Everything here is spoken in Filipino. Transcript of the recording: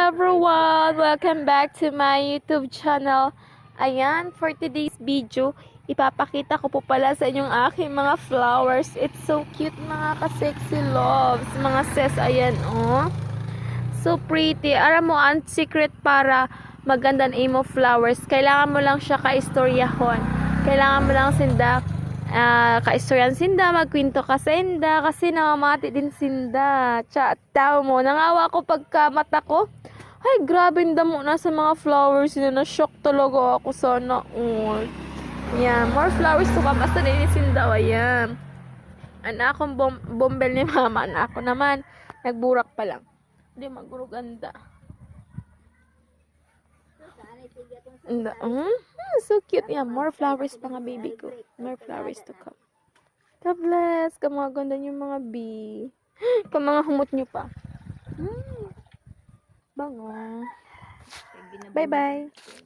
everyone! Welcome back to my YouTube channel. Ayan, for today's video, ipapakita ko po pala sa inyong aking mga flowers. It's so cute mga ka-sexy loves. Mga sis, ayan oh. So pretty. Aram mo, ang secret para maganda na imo flowers, kailangan mo lang siya ka-istoryahon. Kailangan mo lang sinda kaistoryan sinda, magkwento ka sa inda kasi namamati din sinda. Tao mo, nangawa ko pagka mata ko. Ay, grabe yung damo na sa mga flowers na na-shock talaga ako sana all. Yan, more flowers to come. Basta din sinda, ayan. Anak akong bombel ni mama. Anak ako naman, nagburak pa lang. Hindi maguruganda. So cute. Yeah, more flowers pa nga baby ko. More flowers to come. God bless. Kamaganda yung mga bee. Mga humot nyo pa. Bango. Bye bye.